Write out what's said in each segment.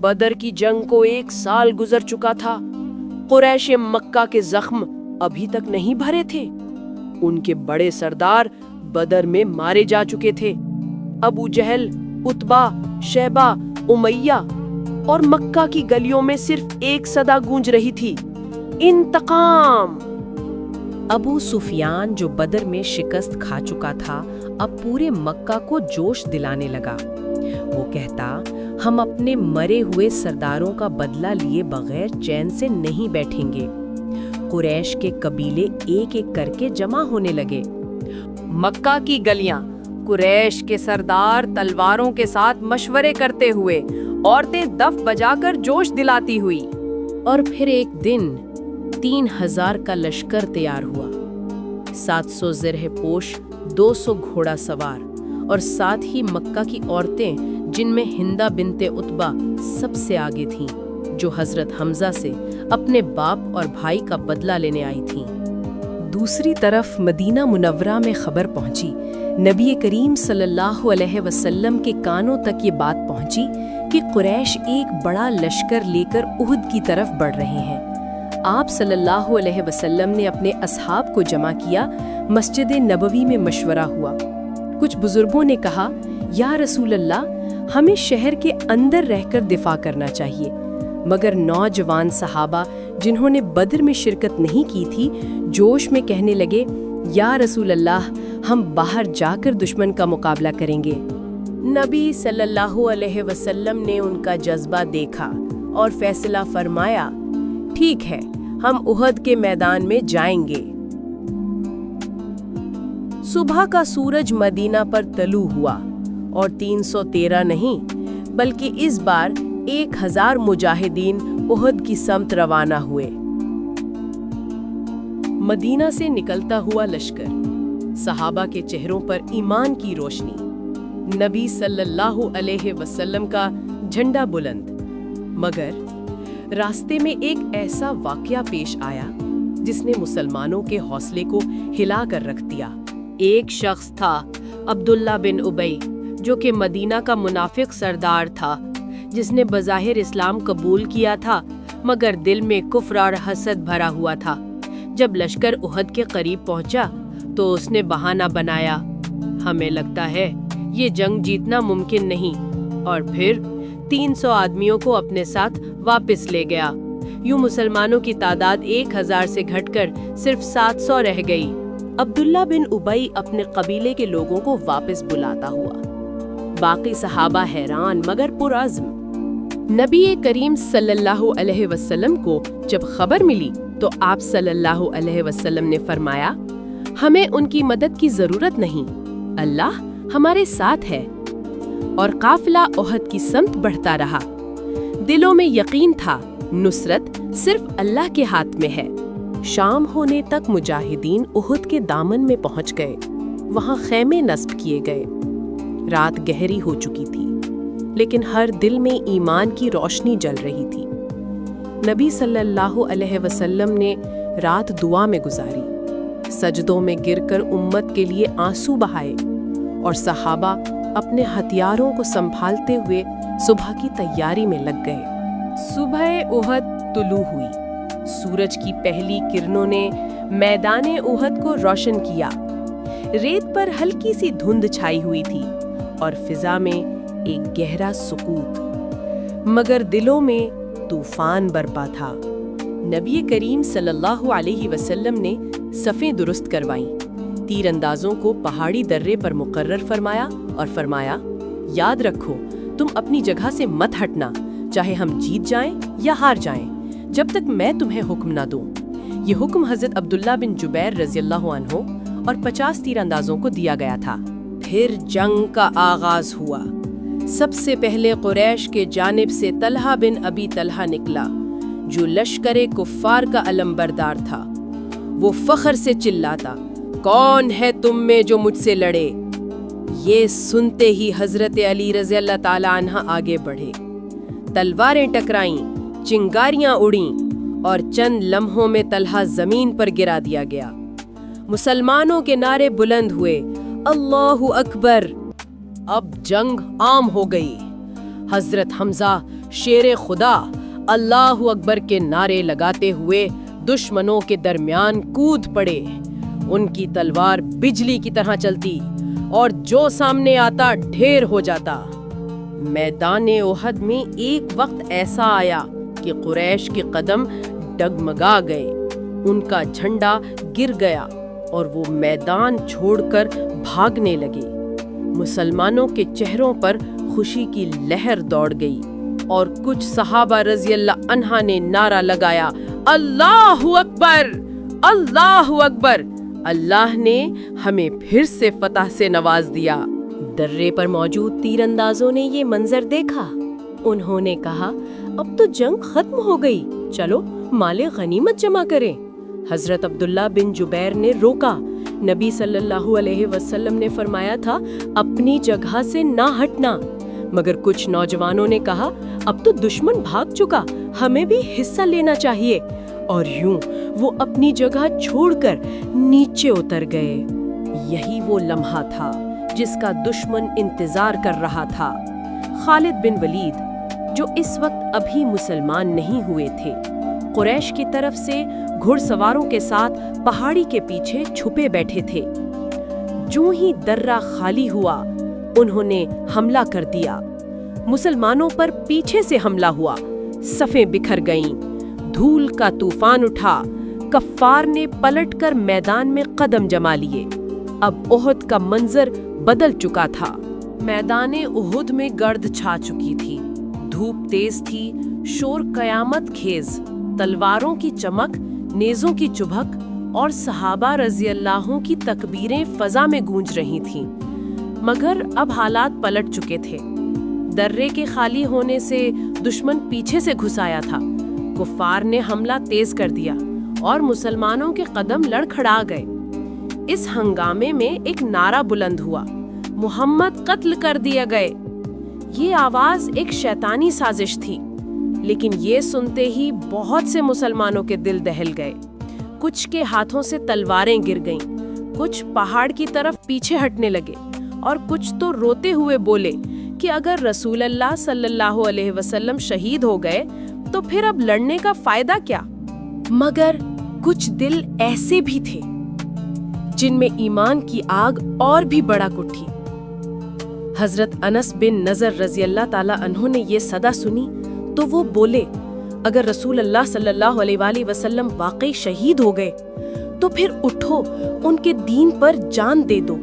بدر کی جنگ کو 1 سال گزر چکا تھا۔ قریش مکہ کے زخم ابھی تک نہیں بھرے تھے۔ ان کے بڑے سردار بدر میں مارے جا چکے تھے۔ ابو جہل، عتبہ، شیبہ، امیہ، اور مکہ کی گلیوں میں صرف ایک صدا گونج رہی تھی: انتقام۔ ابو سفیان جو بدر میں شکست کھا چکا تھا اب پورے مکہ کو جوش دلانے لگا۔ وہ کہتا، ہم اپنے مرے ہوئے سرداروں کا بدلہ لیے بغیر چین سے نہیں بیٹھیں گے۔ قریش کے قبیلے ایک ایک کر کے جمع ہونے لگے۔ مکہ کی گلیاں قریش کے سردار تلواروں کے ساتھ مشورے کرتے ہوئے، عورتیں دف بجا کر جوش دلاتی ہوئی۔ اور پھر ایک دن 3000 کا لشکر تیار ہوا، 700 زرہ پوش، 200 گھوڑا سوار، اور ساتھ ہی مکہ کی عورتیں جن میں ہندہ بنت عتبہ سب سے آگے تھیں، جو حضرت حمزہ سے اپنے باپ اور بھائی کا بدلہ لینے آئی تھیں۔ دوسری طرف مدینہ منورہ میں خبر پہنچی، نبی کریم صلی اللہ علیہ وسلم کے کانوں تک یہ بات پہنچی کہ قریش ایک بڑا لشکر لے کر احد کی طرف بڑھ رہے ہیں۔ آپ صلی اللہ علیہ وسلم نے اپنے اصحاب کو جمع کیا، مسجد نبوی میں مشورہ ہوا۔ کچھ بزرگوں نے کہا، یا رسول اللہ، ہمیں شہر کے اندر رہ کر دفاع کرنا چاہیے، مگر نوجوان صحابہ جنہوں نے بدر میں شرکت نہیں کی تھی جوش میں کہنے لگے، یا رسول اللہ، ہم باہر جا کر دشمن کا مقابلہ کریں گے۔ نبی صلی اللہ علیہ وسلم نے ان کا جذبہ دیکھا اور فیصلہ فرمایا، ٹھیک ہے، ہم احد کے میدان میں جائیں گے۔ صبح کا سورج مدینہ پر طلوع ہوا اور 313 نہیں بلکہ اس بار 1000 مجاہدین احد کی سمت روانہ ہوئے۔ مدینہ سے نکلتا ہوا لشکر، صحابہ کے چہروں پر ایمان کی روشنی، نبی صلی اللہ علیہ وسلم کا جھنڈا بلند۔ مگر راستے میں ایک ایسا واقعہ پیش آیا جس نے مسلمانوں کے حوصلے کو ہلا کر رکھ دیا۔ ایک شخص تھا عبداللہ بن ابی، جو کہ مدینہ کا منافق سردار تھا، جس نے بظاہر اسلام قبول کیا تھا مگر دل میں کفر اور حسد بھرا ہوا تھا۔ جب لشکر احد کے قریب پہنچا تو اس نے بہانہ بنایا، ہمیں لگتا ہے یہ جنگ جیتنا ممکن نہیں، اور پھر 300 آدمیوں کو اپنے ساتھ واپس لے گیا۔ یوں مسلمانوں کی تعداد 1000 سے گھٹ کر صرف 700 رہ گئی۔ عبداللہ بن ابی اپنے قبیلے کے لوگوں کو واپس بلاتا ہوا۔ باقی صحابہ حیران مگر پرعزم۔ نبی کریم صلی اللہ علیہ وسلم کو جب خبر ملی تو آپ صلی اللہ علیہ وسلم نے فرمایا، ہمیں ان کی مدد کی ضرورت نہیں، اللہ ہمارے ساتھ ہے۔ اور قافلہ احد کی سمت بڑھتا رہا۔ دلوں میں یقین تھا نصرت صرف اللہ کے ہاتھ میں ہے۔ شام ہونے تک مجاہدین احد کے دامن میں پہنچ گئے، وہاں خیمے نصب کیے گئے۔ رات گہری ہو چکی تھی لیکن ہر دل میں ایمان کی روشنی جل رہی تھی۔ نبی صلی اللہ علیہ وسلم نے رات دعا میں گزاری، سجدوں میں گر کر امت کے لیے آنسو بہائے، اور صحابہ اپنے ہتھیاروں کو سنبھالتے ہوئے صبح کی تیاری میں لگ گئے۔ صبح احد طلوع ہوئی، سورج کی پہلی کرنوں نے میدان احد کو روشن کیا۔ ریت پر ہلکی سی دھند چھائی ہوئی تھی اور فضا میں ایک گہرا سکوت، مگر دلوں میں طوفان برپا تھا۔ نبی کریم صلی اللہ علیہ وسلم نے صفیں درست کروائیں، تیر اندازوں کو پہاڑی درے پر مقرر فرمایا اور فرمایا، یاد رکھو تم اپنی جگہ سے مت ہٹنا، چاہے ہم جیت جائیں یا ہار جائیں، جب تک میں تمہیں حکم نہ دوں۔ یہ حکم حضرت عبداللہ بن جبیر رضی اللہ عنہ اور 50 تیر اندازوں کو دیا گیا تھا۔ پھر جنگ کا آغاز ہوا۔ سب سے پہلے قریش کے جانب سے طلحہ بن ابی طلحہ نکلا، جو لشکر کفار کا علمبردار تھا۔ وہ فخر سے چلاتا، کون ہے تم میں جو مجھ سے لڑے؟ یہ سنتے ہی حضرت علی رضی اللہ تعالی عنہ آگے بڑھے، تلواریں ٹکرائیں، چنگاریاں اڑیں، اور چند لمحوں میں طلحہ زمین پر گرا دیا گیا۔ مسلمانوں کے نعرے بلند ہوئے، اللہ اکبر! اب جنگ عام ہو گئی۔ حضرت حمزہ شیر خدا اللہ اکبر کے نعرے لگاتے ہوئے دشمنوں کے درمیان کود پڑے۔ ان کی تلوار بجلی کی طرح چلتی اور جو سامنے آتا ڈھیر ہو جاتا۔ میدان احد میں ایک وقت ایسا آیا کہ قریش کے قدم ڈگمگا گئے، ان کا جھنڈا گر گیا اور وہ میدان چھوڑ کر بھاگنے لگے۔ مسلمانوں کے چہروں پر خوشی کی لہر دوڑ گئی اور کچھ صحابہ رضی اللہ عنہ نے نعرہ لگایا، اللہ اکبر، اللہ اکبر، اللہ نے ہمیں پھر سے فتح سے نواز دیا۔ درے پر موجود تیر اندازوں نے یہ منظر دیکھا۔ انہوں نے کہا، اب تو جنگ ختم ہو گئی، چلو مال غنیمت جمع کریں۔ حضرت عبداللہ بن جبیر نے روکا۔ نبی صلی اللہ علیہ وسلم نے فرمایا تھا اپنی جگہ سے نہ ہٹنا، مگر کچھ نوجوانوں نے کہا اب تو دشمن بھاگ چکا، ہمیں بھی حصہ لینا چاہیے، اور یوں وہ اپنی جگہ چھوڑ کر نیچے اتر گئے۔ یہی وہ لمحہ تھا جس کا دشمن انتظار کر رہا تھا۔ خالد بن ولید، جو اس وقت ابھی مسلمان نہیں ہوئے تھے، قریش کی طرف سے گھڑ سواروں کے ساتھ پہاڑی کے پیچھے چھپے بیٹھے تھے۔ جو ہی درہ خالی ہوا انہوں نے حملہ کر دیا۔ مسلمانوں پر پیچھے سے حملہ ہوا، صفیں بکھر گئیں، دھول کا طوفان اٹھا، کفار نے پلٹ کر میدان میں قدم جما لیے۔ اب احد کا منظر بدل چکا تھا۔ میدان احد میں گرد چھا چکی تھی، دھوپ تیز تھی، شور قیامت خیز، تلواروں کی چمک، نیزوں کی چبھک اور صحابہ رضی اللہ کی تکبیریں فضا میں گونج رہی تھیں۔ مگر اب حالات پلٹ چکے تھے۔ درے کے خالی ہونے سے دشمن پیچھے سے گھس آیا تھا۔ کفار نے حملہ تیز کر دیا اور مسلمانوں کے قدم لڑکھڑا گئے۔ اس ہنگامے میں ایک نعرہ بلند ہوا، محمد قتل کر دیے گئے۔ یہ آواز ایک شیطانی سازش تھی، لیکن یہ سنتے ہی بہت سے مسلمانوں کے دل دہل گئے۔ کچھ کے ہاتھوں سے تلواریں گر گئیں، کچھ پہاڑ کی طرف پیچھے ہٹنے لگے اور کچھ تو روتے ہوئے بولے کہ اگر رسول اللہ صلی اللہ علیہ وسلم شہید ہو گئے تو پھر اب لڑنے کا فائدہ کیا؟ مگر کچھ دل ایسے بھی تھے جن میں ایمان کی آگ اور بھی بھڑک اٹھی۔ حضرت انس بن نضر رضی اللہ تعالی عنہ نے یہ صدا سنی تو وہ بولے، اگر رسول اللہ صلی اللہ علیہ وآلہ وسلم واقعی شہید ہو گئے تو پھر اٹھو، ان کے دین پر جان دے دو۔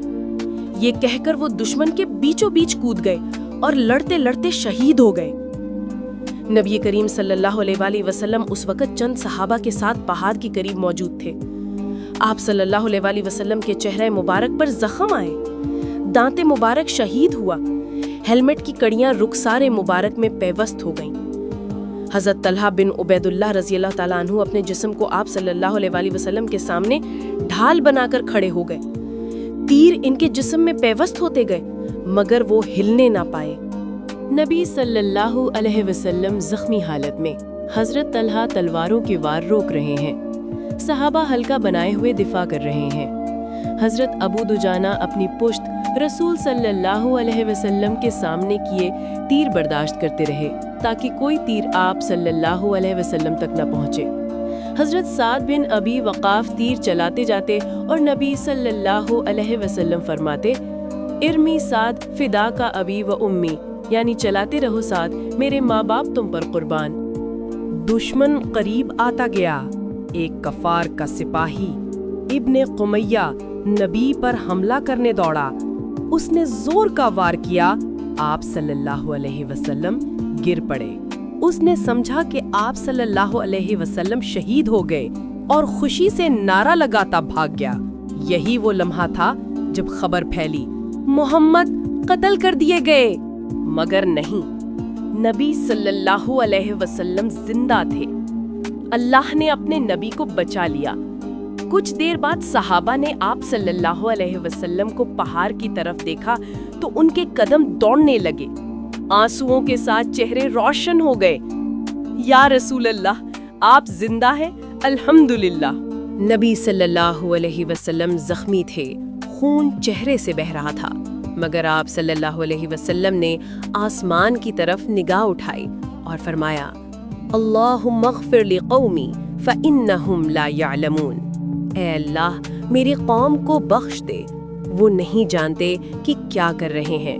یہ کہہ کر وہ دشمن کے بیچوں بیچ کود گئے اور لڑتے لڑتے شہید ہو گئے۔ نبی کریم صلی اللہ علیہ وآلہ وسلم اس وقت چند صحابہ کے ساتھ پہاڑ کے قریب موجود تھے۔ آپ صلی اللہ علیہ وآلہ وسلم کے چہرہ مبارک پر زخم آئے، دانت مبارک شہید ہوا، ہیلمٹ کی کڑیاں رخسار مبارک میں پیوست ہو گئیں۔ حضرت طلحہ بن عبید اللہ رضی اللہ تعالیٰ عنہ اپنے جسم کو آپ صلی اللہ علیہ وآلہ وسلم کے سامنے ڈھال بنا کر کھڑے ہو گئے۔ تیر ان کے جسم میں پیوست ہوتے گئے مگر وہ ہلنے نہ پائے۔ نبی صلی اللہ علیہ وسلم زخمی حالت میں، حضرت طلحہ تلواروں کی وار روک رہے ہیں، صحابہ حلقہ بنائے ہوئے دفاع کر رہے ہیں۔ حضرت ابو دجانہ اپنی پشت رسول صلی اللہ علیہ وسلم کے سامنے کیے تیر برداشت کرتے رہے تاکہ کوئی تیر آپ صلی اللہ علیہ وسلم تک نہ پہنچے۔ حضرت سعد بن ابی وقاص تیر چلاتے جاتے اور نبی صلی اللہ علیہ وسلم فرماتے، ارمی سعد فدا کا ابی و امی، یعنی چلاتے رہو سعد، میرے ماں باپ تم پر قربان۔ دشمن قریب آتا گیا۔ ایک کفار کا سپاہی ابن قمیہ نبی پر حملہ کرنے دوڑا۔ اس نے زور کا وار کیا، آپ صلی اللہ علیہ وسلم گر پڑے۔ اس نے سمجھا کہ آپ صلی اللہ علیہ وسلم شہید ہو گئے اور خوشی سے نعرہ لگاتا بھاگ گیا۔ یہی وہ لمحہ تھا جب خبر پھیلی، محمد قتل کر دیے گئے، مگر نہیں، نبی صلی اللہ علیہ وسلم زندہ تھے۔ اللہ نے اپنے نبی کو بچا لیا۔ کچھ دیر بعد صحابہ نے آپ صلی اللہ علیہ وسلم کو پہاڑ کی طرف دیکھا تو ان کے قدم دوڑنے لگے، آنسوؤں کے ساتھ چہرے روشن ہو گئے۔ یا رسول اللہ، آپ زندہ ہیں، الحمدللہ۔ نبی صلی اللہ علیہ وسلم زخمی تھے، خون چہرے سے بہہ رہا تھا، مگر آپ صلی اللہ علیہ وسلم نے آسمان کی طرف نگاہ اٹھائی اور فرمایا اللہم اغفر لقومی فإنہم لا یعلمون، اے اللہ میری قوم کو بخش دے، وہ نہیں جانتے کہ کیا کر رہے ہیں۔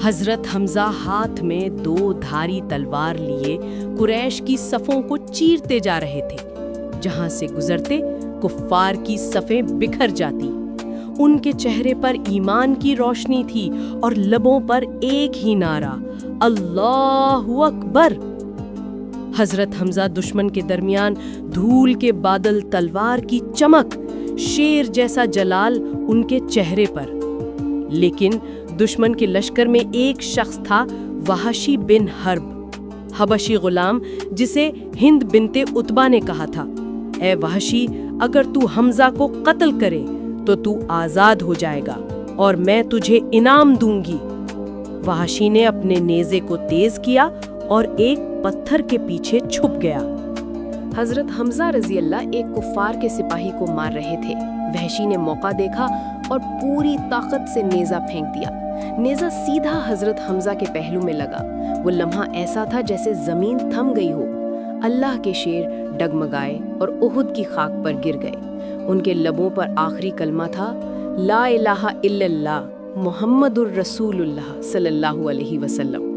حضرت حمزہ ہاتھ میں 2 دھاری تلوار لیے قریش کی صفوں کو چیرتے جا رہے تھے۔ جہاں سے گزرتے کفار کی صفیں بکھر جاتی۔ ان کے چہرے پر ایمان کی روشنی تھی اور لبوں پر ایک ہی نعرہ اللہ اکبر۔ حضرت حمزہ دشمن کے درمیان دھول کے بادل، تلوار کی چمک، شیر جیسا جلال ان کے چہرے پر۔ لیکن دشمن کے لشکر میں ایک شخص تھا، وحشی بن حرب، حبشی غلام جسے ہند بنت عتبہ نے کہا تھا، اے وحشی، اگر تو حمزہ کو قتل کرے تو تو آزاد ہو جائے گا اور میں تجھے انعام دوں گی۔ وحشی نے اپنے نیزے کو تیز کیا اور ایک پتھر کے پیچھے چھپ گیا۔ حضرت حمزہ رضی اللہ ایک کفار کے سپاہی کو مار رہے تھے۔ وحشی نے موقع دیکھا اور پوری طاقت سے نیزہ پھینک دیا۔ نیزہ سیدھا حضرت حمزہ کے پہلو میں لگا۔ وہ لمحہ ایسا تھا جیسے زمین تھم گئی ہو۔ اللہ کے شیر ڈگمگائے اور احد کی خاک پر گر گئے۔ ان کے لبوں پر آخری کلمہ تھا لا الہ الا اللہ محمد الرسول اللہ صلی اللہ علیہ وسلم۔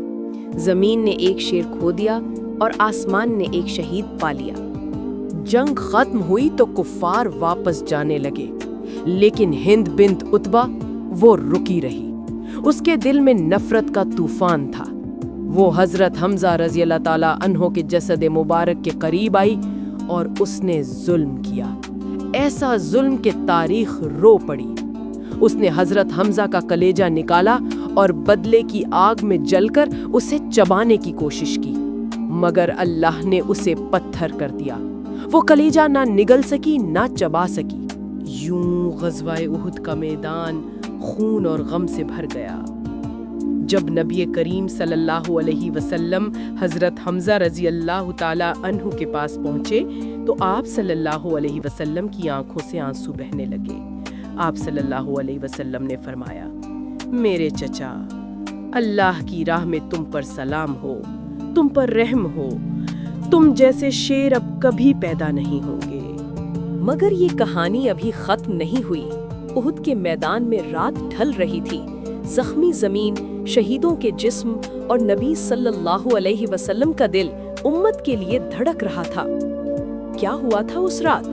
زمین نے ایک شیر کھو دیا اور آسمان نے ایک شہید پا لیا۔ جنگ ختم ہوئی تو کفار واپس جانے لگے، لیکن ہند بنت عتبہ وہ رکی رہی۔ اس کے دل میں نفرت کا طوفان تھا۔ وہ حضرت حمزہ رضی اللہ تعالی عنہ کے جسد مبارک کے قریب آئی اور اس نے ظلم کیا، ایسا ظلم کہ تاریخ رو پڑی۔ اس نے حضرت حمزہ کا کلیجہ نکالا اور بدلے کی آگ میں جل کر اسے چبانے کی کوشش کی، مگر اللہ نے اسے پتھر کر دیا۔ وہ کلیجہ نہ نگل سکی نہ چبا سکی۔ یوں غزوہ احد کا میدان خون اور غم سے بھر گیا۔ جب نبی کریم صلی اللہ علیہ وسلم حضرت حمزہ رضی اللہ تعالی عنہ کے پاس پہنچے تو آپ صلی اللہ علیہ وسلم کی آنکھوں سے آنسو بہنے لگے۔ آپ صلی اللہ علیہ وسلم نے فرمایا، میرے چچا، اللہ کی راہ میں تم پر سلام ہو، تم پر رحم ہو، تم جیسے شیر اب کبھی پیدا نہیں ہوں گے۔ مگر یہ کہانی ابھی ختم نہیں ہوئی۔ احد کے میدان میں رات ڈھل رہی تھی۔ زخمی زمین، شہیدوں کے جسم اور نبی صلی اللہ علیہ وسلم کا دل امت کے لیے دھڑک رہا تھا۔ کیا ہوا تھا اس رات؟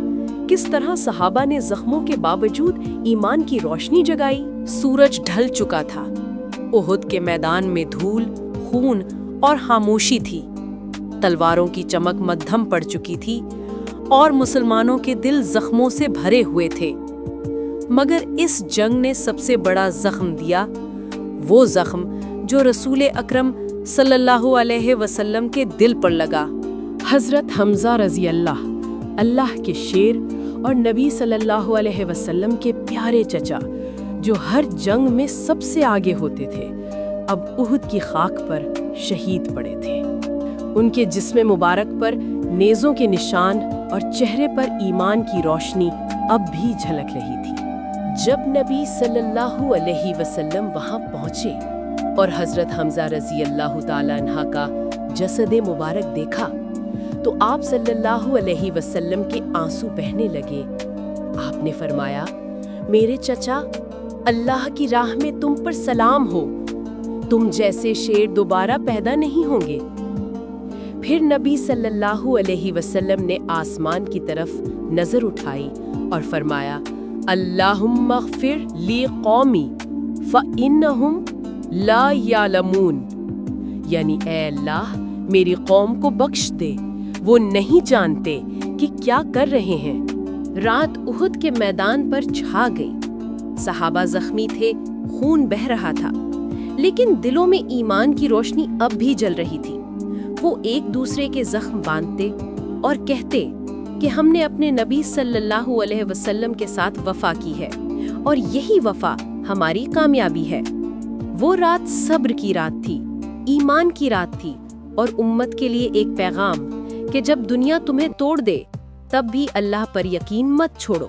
کس طرح صحابہ نے زخموں کے باوجود ایمان کی روشنی جگائی؟ سورج ڈھل چکا تھا۔ احد کے میدان میں دھول، خون اور خاموشی تھی۔ تلواروں کی چمک مدھم پڑ چکی تھی اور مسلمانوں کے دل زخموں سے بھرے ہوئے تھے۔ مگر اس جنگ نے سب سے بڑا زخم دیا، وہ زخم جو رسول اکرم صلی اللہ علیہ وسلم کے دل پر لگا۔ حضرت حمزہ رضی اللہ کے شیر اور نبی صلی اللہ علیہ وسلم کے پیارے چچا، جو ہر جنگ میں سب سے آگے ہوتے تھے، اب احد کی خاک پر شہید پڑے تھے۔ ان کے جسم مبارک پر نیزوں کے نشان اور چہرے پر ایمان کی روشنی اب بھی جھلک رہی تھی۔ جب نبی صلی اللہ علیہ وسلم وہاں پہنچے اور حضرت حمزہ رضی اللہ تعالی عنہ کا جسد مبارک دیکھا تو آپ صلی اللہ علیہ وسلم کے آنسو بہنے لگے۔ آپ نے فرمایا، میرے چچا، اللہ کی راہ میں تم پر سلام ہو، تم جیسے شیر دوبارہ پیدا نہیں ہوں گے۔ پھر نبی صلی اللہ علیہ وسلم نے آسمان کی طرف نظر اٹھائی اور فرمایا، اللہم اغفر لی قومی فإنہم لا یعلمون، یعنی اے اللہ میری قوم کو بخش دے، وہ نہیں جانتے کہ کیا کر رہے ہیں۔ رات احد کے میدان پر چھا گئی۔ صحابہ زخمی تھے، خون بہہ رہا تھا، لیکن دلوں میں ایمان کی روشنی اب بھی جل رہی تھی۔ وہ ایک دوسرے کے زخم باندھتے اور کہتے کہ ہم نے اپنے نبی صلی اللہ علیہ وسلم کے ساتھ وفا کی ہے اور یہی وفا ہماری کامیابی ہے۔ وہ رات صبر کی رات تھی، ایمان کی رات تھی اور امت کے لیے ایک پیغام کہ جب دنیا تمہیں توڑ دے تب بھی اللہ پر یقین مت چھوڑو۔